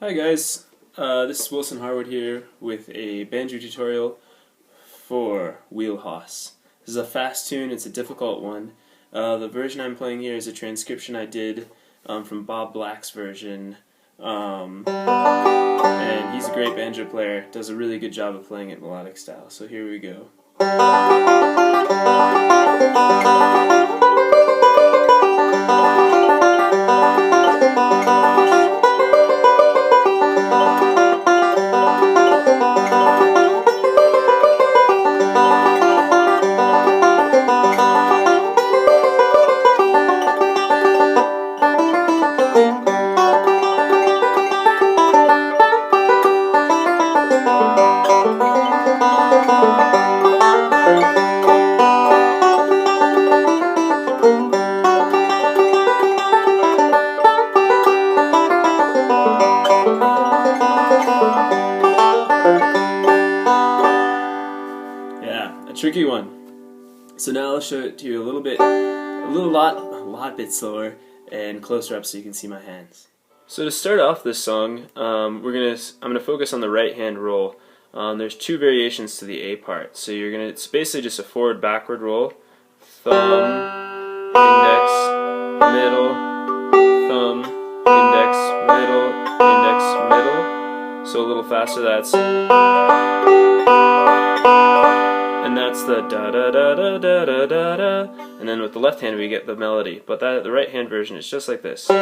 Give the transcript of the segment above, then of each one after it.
Hi guys, this is Wilson Harwood here with a banjo tutorial for Wheelhouse. This is a fast tune, it's a difficult one. The version I'm playing here is a transcription I did from Bob Black's version, and he's a great banjo player, does a really good job of playing it melodic style. So here we go. A tricky one. So now I'll show it to you a lot bit slower and closer up so you can see my hands. So to start off this song, I'm gonna focus on the right hand roll. There's two variations to the A part. So it's basically just a forward backward roll. Thumb, index, middle, thumb, index, middle, index, middle. So a little faster, and that's the da da da da da da da da. And then with the left hand we get the melody, but the right hand version is just like this. So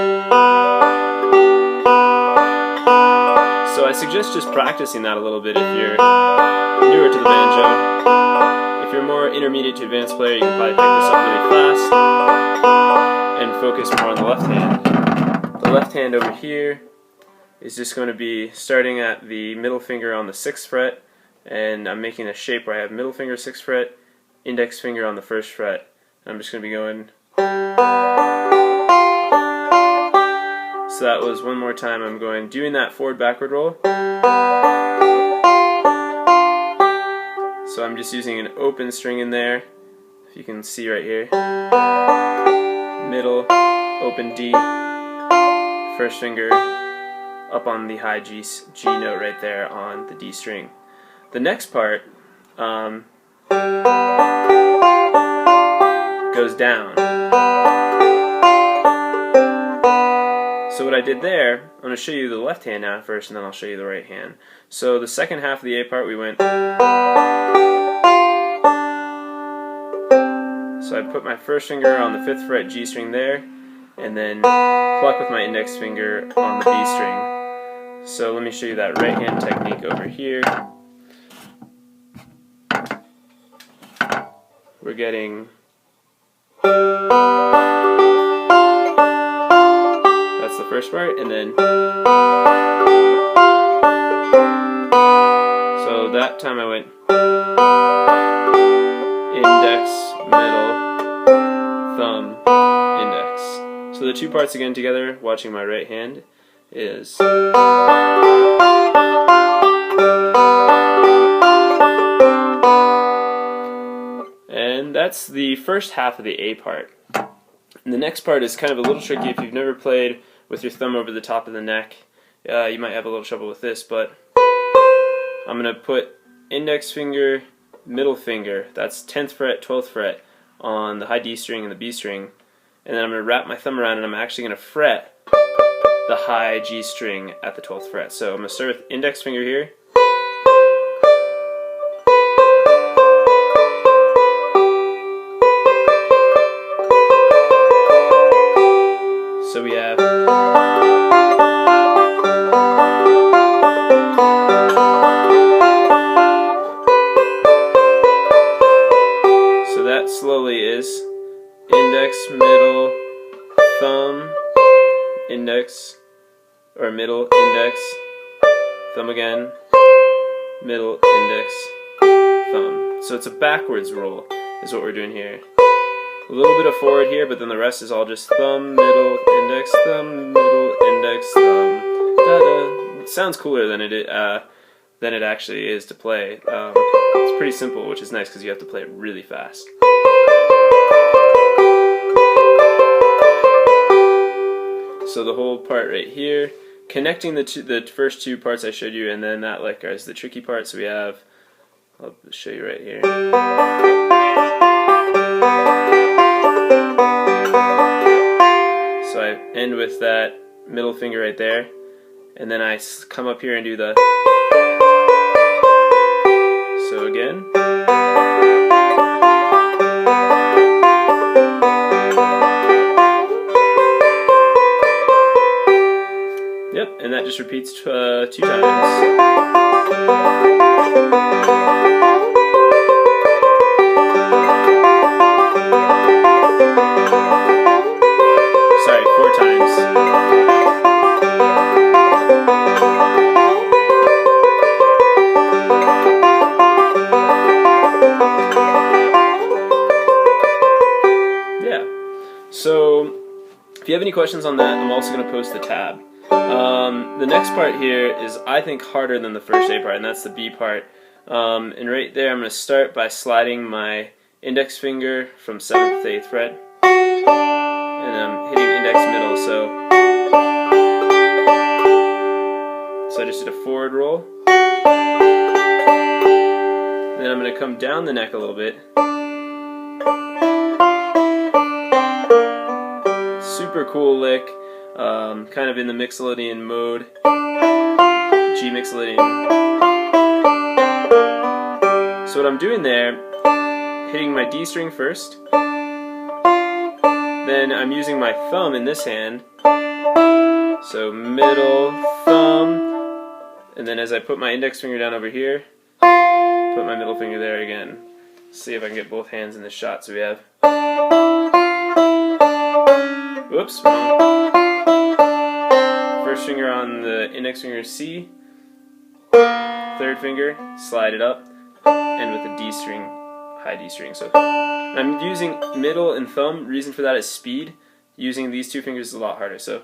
I suggest just practicing that a little bit if you're newer to the banjo. If you're more intermediate to advanced player, you can probably pick this up really fast and focus more on the left hand. The left hand over here is just going to be starting at the middle finger on the 6th fret, and I'm making a shape where I have middle finger 6th fret, index finger on the 1st fret. And I'm just going to be going. So that was one more time. I'm doing that forward backward roll. So I'm just using an open string in there, if you can see right here. Middle, open D, 1st finger up on the high G note right there on the D string. The next part goes down. So what I did there, I'm going to show you the left hand now first, and then I'll show you the right hand. So the second half of the A part we went. So I put my 1st finger on the 5th fret G string there, and then pluck with my index finger on the B string. So let me show you that right hand technique over here. We're getting, that's the first part, and then, so that time I went index, middle, thumb, index. So the two parts again together, watching my right hand, is and that's the first half of the A part. And the next part is kind of a little tricky. If you've never played with your thumb over the top of the neck, you might have a little trouble with this, but I'm going to put index finger, middle finger, that's 10th fret, 12th fret, on the high D string and the B string, and then I'm going to wrap my thumb around and I'm actually going to fret the high G string at the 12th fret. So I'm going to start with index finger here. So we have, so that slowly is index, middle, thumb, index, or middle, index, thumb again, middle, index, thumb. So it's a backwards roll is what we're doing here. A little bit of forward here, but then the rest is all just thumb, middle, index, thumb, middle, index, thumb, da-da. It sounds cooler than it actually is to play. It's pretty simple, which is nice because you have to play it really fast. So the whole part right here connecting the first two parts I showed you, and then that lick is the tricky part. So we have, I'll show you right here. So I end with that middle finger right there, and then I come up here and do the. So again. Yep, and that just repeats 2 times. Sorry, 4 times. Yeah. So, if you have any questions on that, I'm also going to post the tab. The next part here is, I think, harder than the first A part, and that's the B part. And right there, I'm going to start by sliding my index finger from 7th to 8th fret, and I'm hitting index middle. So I just did a forward roll, and then I'm going to come down the neck a little bit. Super cool lick. Kind of in the Mixolydian mode, G Mixolydian. So what I'm doing there, hitting my D string first, then I'm using my thumb in this hand, so middle, thumb, and then as I put my index finger down over here, put my middle finger there again. See if I can get both hands in the shot. So we have, whoops, wrong. First finger on the index finger C, third finger, slide it up, and with a D string, high D string. So I'm using middle and thumb. Reason for that is speed. Using these two fingers is a lot harder. So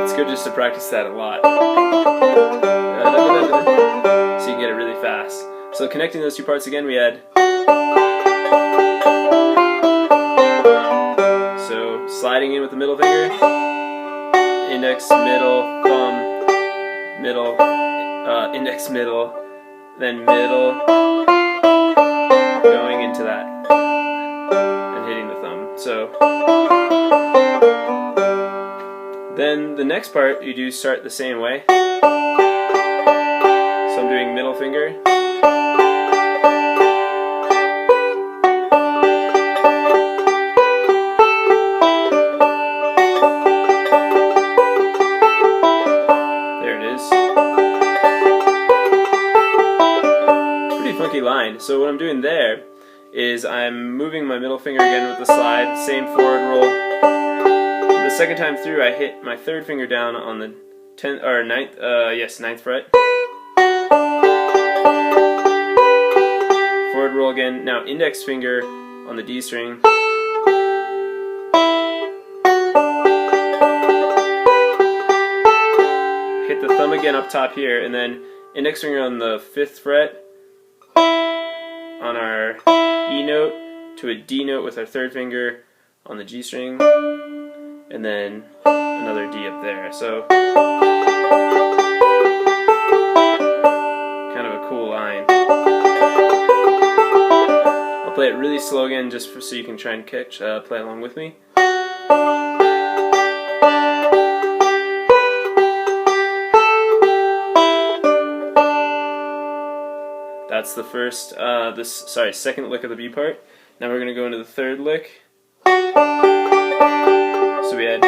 it's good just to practice that a lot, so you can get it really fast. So connecting those two parts again, we had. Sliding in with the middle finger, index, middle, thumb, middle, index, middle, then middle, going into that, and hitting the thumb. So then the next part you do start the same way. So I'm doing middle finger, line. So what I'm doing there is I'm moving my middle finger again with the slide, same forward roll. The second time through, I hit my third finger down on the 10th or 9th, ninth fret. Forward roll again. Now index finger on the D string. Hit the thumb again up top here, and then index finger on the 5th fret. On our E note to a D note with our third finger on the G string, and then another D up there. So kind of a cool line. I'll play it really slow again just so you can try and play along with me. That's the first, second lick of the B part. Now we're going to go into the third lick. So we had.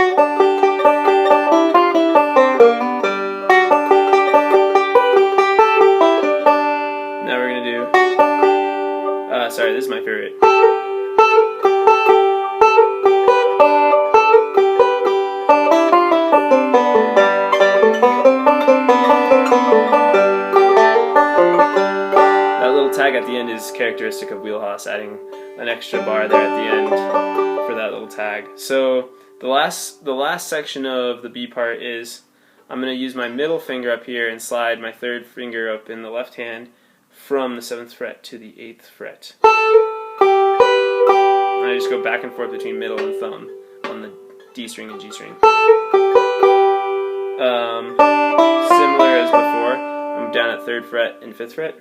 Now we're going to do. This is my favorite. Tag at the end is characteristic of Wheelhouse, adding an extra bar there at the end for that little tag. So the last section of the B part is I'm going to use my middle finger up here and slide my third finger up in the left hand from the 7th fret to the 8th fret. and I just go back and forth between middle and thumb on the D string and G string. Similar as before, I'm down at 3rd fret and 5th fret.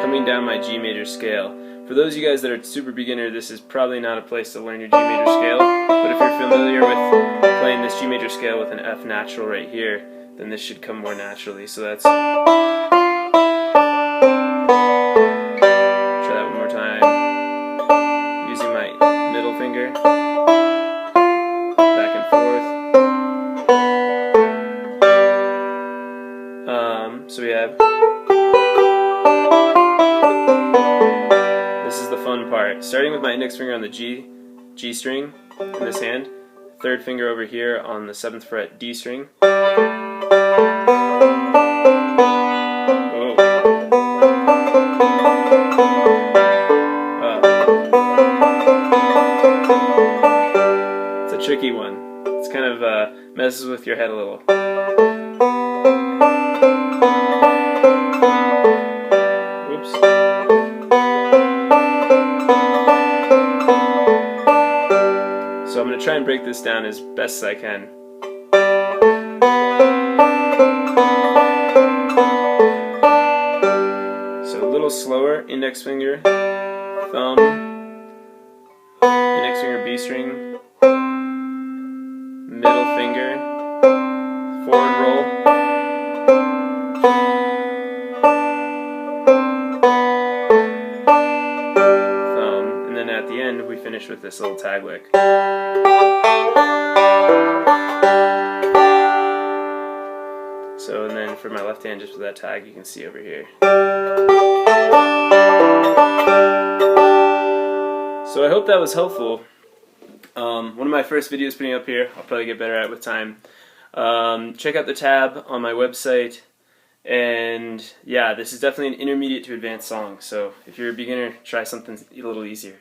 Coming down my G major scale. For those of you guys that are super beginner, this is probably not a place to learn your G major scale, but if you're familiar with playing this G major scale with an F natural right here, then this should come more naturally. So that's... Try that one more time. Using my middle finger. Back and forth. So we have... This is the fun part. Starting with my index finger on the G string in this hand, 3rd finger over here on the 7th fret D string. It's a tricky one. It's kind of messes with your head a little. Whoops. So I'm going to try and break this down as best as I can. So a little slower, index finger, thumb, index finger B string, middle finger, forward roll, thumb, and then at the end we finish with this little tag lick. So, and then for my left hand, just with that tag, you can see over here. So I hope that was helpful. One of my first videos putting up here, I'll probably get better at it with time. Check out the tab on my website, and yeah, this is definitely an intermediate to advanced song, so if you're a beginner, try something a little easier.